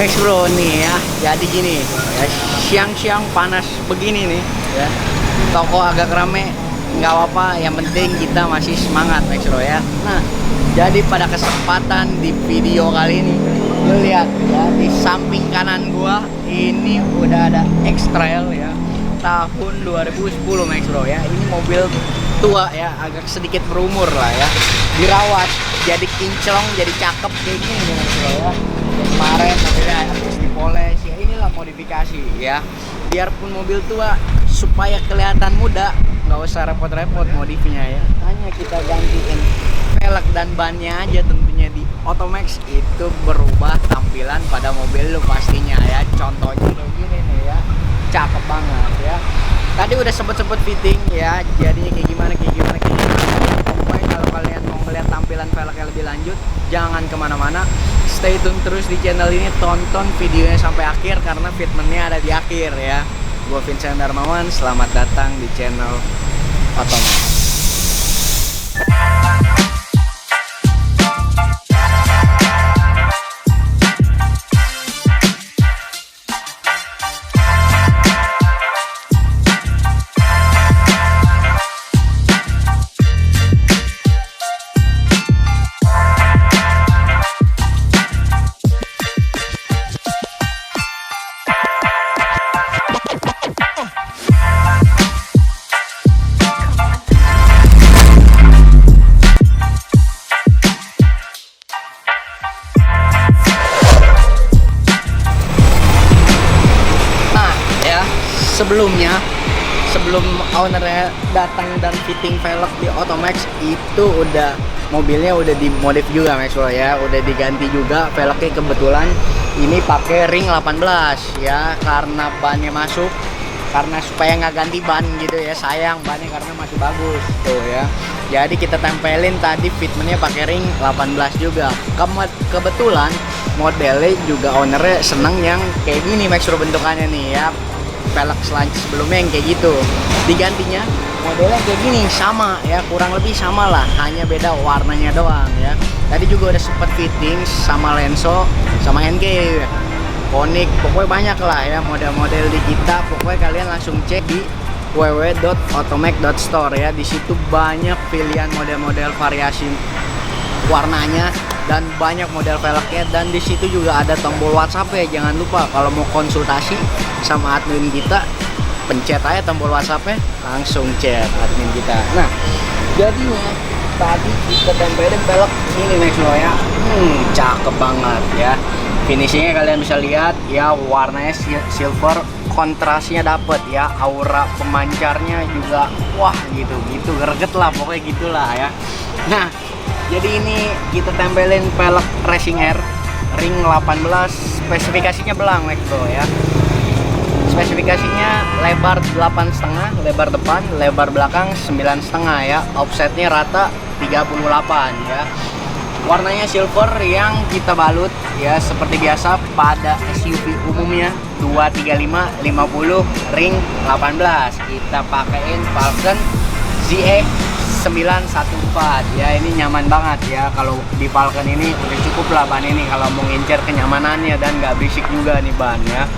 Max Bro nih ya, jadi gini ya, siang-siang panas begini nih ya, toko agak rame, nggak apa-apa, yang penting kita masih semangat Max Bro ya. Nah, jadi pada kesempatan di video kali ini, lu lihat ya, di samping kanan gua ini udah ada X-Trail ya, tahun 2010 Max Bro ya. Ini mobil tua ya, agak sedikit berumur lah ya, dirawat jadi kinclong, jadi cakep kayak gini Max Bro ya. Kemarin mobilnya habis dipoles ya, inilah modifikasi ya, biarpun mobil tua supaya kelihatan muda, nggak usah repot-repot modifnya ya, hanya kita gantiin velg dan bannya aja. Tentunya di Otomax itu berubah tampilan pada mobil lu pastinya ya. Contohnya kayak gini nih ya, cakep banget ya. Tadi udah sempet fitting ya, jadinya kayak gimana. Pokoknya kalau kalian mau ngeliat tampilan velgnya lebih lanjut, jangan kemana-mana, stay tune terus di channel ini, tonton videonya sampai akhir karena fitmentnya ada di akhir ya. Gue Vincent Darmawan, selamat datang di channel Otomax. Sebelum ownernya datang dan fitting velg di Otomax itu mobilnya udah dimodif juga Max Bro ya, udah diganti juga velgnya. Kebetulan ini pakai ring 18 ya, karena bannya masuk, karena supaya nggak ganti ban gitu ya, sayang bannya karena masih bagus tuh ya. Jadi kita tempelin tadi fitmentnya pakai ring 18 juga. Kebetulan modelnya juga ownernya seneng yang kayak gini Max Bro bentukannya nih ya. Velg sebelumnya yang kayak gitu, digantinya modelnya kayak gini, sama ya, kurang lebih sama lah, hanya beda warnanya doang ya. Tadi juga udah sempet fitting sama Lenso, sama NG, Konik, pokoknya banyak lah ya model-model di kita. Pokoknya kalian langsung cek di www.otomax.store ya, di situ banyak pilihan model-model variasi warnanya dan banyak model velgnya, dan di situ juga ada tombol WhatsApp ya. Jangan lupa kalau mau konsultasi sama admin kita, pencet aja tombol WhatsAppnya, langsung chat admin kita. Nah, jadinya tadi kita tempelin velg ini Max Bro ya, cakep banget ya. Finishingnya kalian bisa lihat ya, warnanya silver, kontrasnya dapet ya, aura pemancarnya juga wah gitu greget lah, pokoknya gitulah ya. Nah, jadi ini kita tempelin velg Racing Air ring 18, spesifikasinya belang Max Bro ya. Spesifikasinya lebar 8,5, lebar depan, lebar belakang 9,5 ya. Offsetnya rata 38 ya. Warnanya silver yang kita balut ya, seperti biasa pada SUV umumnya 235 50 ring 18. Kita pakein Falcon ZE 914 ya. Ini nyaman banget ya, kalau di Falcon ini udah cukup lah ban ini kalau mau ngincer kenyamanannya dan nggak berisik juga nih ban ya.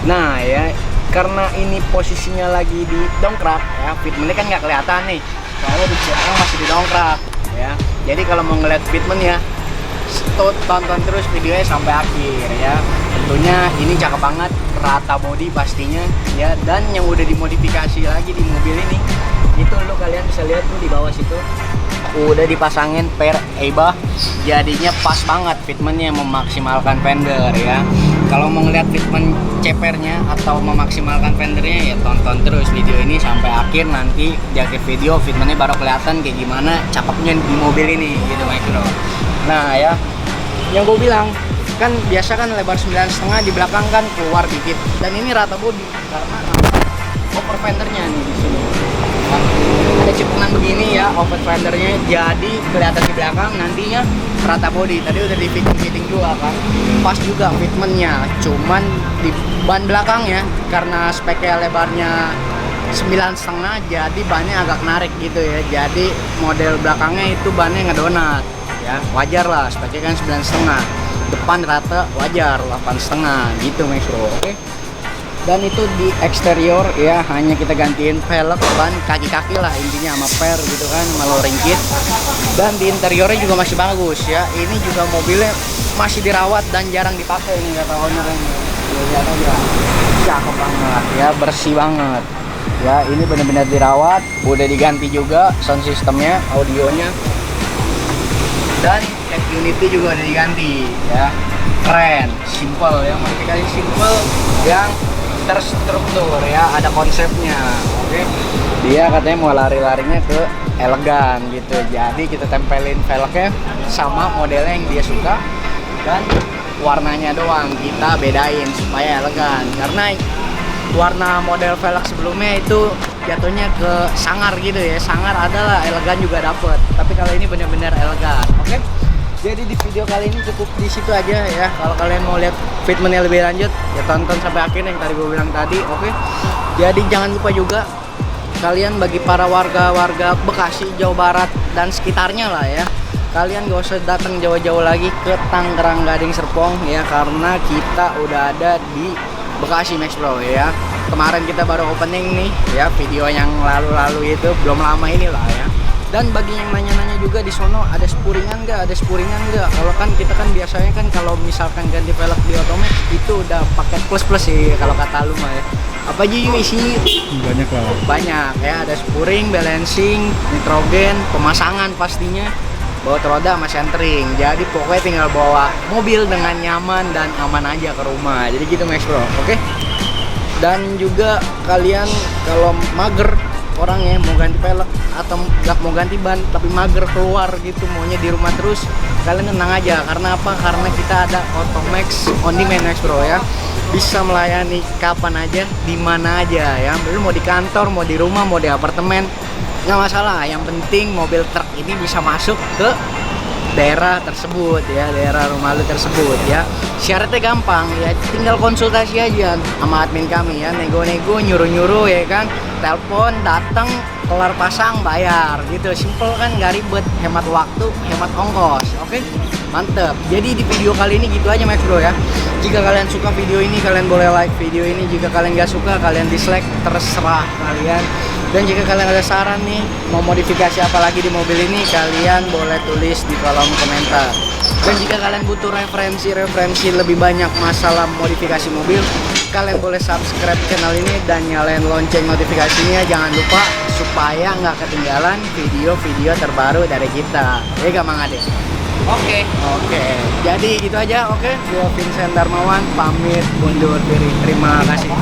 Nah ya, karena ini posisinya lagi di dongkrak ya, fitmentnya kan nggak kelihatan nih, soalnya di belakang masih didongkrak ya. Jadi kalau mau ngeliat fitment ya, tonton terus videonya sampai akhir ya. Tentunya ini cakep banget, rata body pastinya ya, dan yang udah dimodifikasi lagi di mobil ini itu lo kalian bisa lihat tuh di bawah situ udah dipasangin per EIBA, jadinya pas banget fitmentnya, memaksimalkan fender ya. Kalau mau ngeliat fitment cepernya atau memaksimalkan fendernya ya, tonton terus video ini sampai akhir. Nanti di akhir video fitmentnya baru kelihatan kayak gimana cakepnya di mobil ini gitu Max Bro. Nah ya, yang gue bilang kan biasa kan lebar 9,5, di belakang kan keluar dikit, dan ini rata body karena over fendernya nih di sini. Nah, ada cekungan begini ya, over fendernya, jadi kelihatan di belakang, nantinya rata body. Tadi udah di fitting juga kan, pas juga fitmentnya. Cuman di ban belakang ya, karena speknya lebarnya 9,5, jadi bannya agak narik gitu ya. Jadi model belakangnya itu bannya ngedonat ya, wajar lah, speknya kan 9,5. depan rata wajar 8,5 gitu Max Bro. Oke. Dan itu di eksterior ya, hanya kita gantiin velg ban kaki-kaki lah intinya sama per gitu kan, lowering kit. Dan di interiornya juga masih bagus ya. Ini juga mobilnya masih dirawat dan jarang dipakai ini, kata owner ini. Lihat aja, cakep banget ya, bersih banget ya. Ini benar-benar dirawat, udah diganti juga sound systemnya, audionya, dan head unitnya juga udah diganti ya. Keren, simple ya, modifikasi simple yang terstruktur ya, ada konsepnya. Oke. Dia katanya mau lari-larinya ke elegan gitu, jadi kita tempelin velgnya sama modelnya yang dia suka, dan warnanya doang kita bedain supaya elegan, karena warna model velg sebelumnya itu jatuhnya ke sangar gitu ya. Sangar adalah, elegan juga dapet, tapi kalau ini benar-benar elegan. Oke. Jadi di video kali ini cukup di situ aja ya. Kalau kalian mau lihat fitmentnya lebih lanjut ya tonton sampai akhir yang tadi gue bilang tadi. Oke. Jadi jangan lupa juga kalian, bagi para warga-warga Bekasi, Jawa Barat dan sekitarnya lah ya, kalian gak usah datang jauh-jauh lagi ke Tangerang Gading Serpong ya, karena kita udah ada di Bekasi Max Bro ya. Kemarin kita baru opening nih ya, video yang lalu-lalu itu belum lama ini lah ya. Dan bagi yang nanya-nanya juga di sono, ada spuringan nggak, ada spuringan nggak? Kalau kan kita kan biasanya kan kalau misalkan ganti velg di Otomax itu udah paket plus sih kalau kata lu mah ya. Apa aja yuk isinya? Banyak lah. Banyak ya, ada spuring, balancing, nitrogen, pemasangan pastinya, baut roda sama centering. Jadi pokoknya tinggal bawa mobil dengan nyaman dan aman aja ke rumah. Jadi gitu Max Bro. Oke. Dan juga kalian kalau mager orangnya mau ganti velg atau nggak mau ganti ban tapi mager keluar gitu, maunya di rumah terus, kalian tenang aja. Karena apa? Karena kita ada Otomax on demand Max Bro ya, bisa melayani kapan aja, di mana aja ya. Lu mau di kantor, mau di rumah, mau di apartemen, nggak masalah. Yang penting mobil truk ini bisa masuk ke daerah tersebut ya, daerah rumah lu tersebut ya. Syaratnya gampang ya, tinggal konsultasi aja sama admin kami ya, nego-nego, nyuruh-nyuruh ya kan, telepon, datang, kelar pasang, bayar gitu, simple kan, nggak ribet, hemat waktu, hemat ongkos. Oke, mantep. Jadi di video kali ini gitu aja Max Bro ya. Jika kalian suka video ini, kalian boleh like video ini. Jika kalian nggak suka, kalian dislike, terserah kalian. Dan jika kalian ada saran nih, mau modifikasi apa lagi di mobil ini, kalian boleh tulis di kolom komentar. Dan jika kalian butuh referensi lebih banyak masalah modifikasi mobil, kalian boleh subscribe channel ini dan nyalain lonceng notifikasinya. Jangan lupa supaya nggak ketinggalan video-video terbaru dari kita. Ya gampang Ade. Oke. Jadi gitu aja. Oke. Gua Vincent Darmawan pamit undur diri. Terima kasih.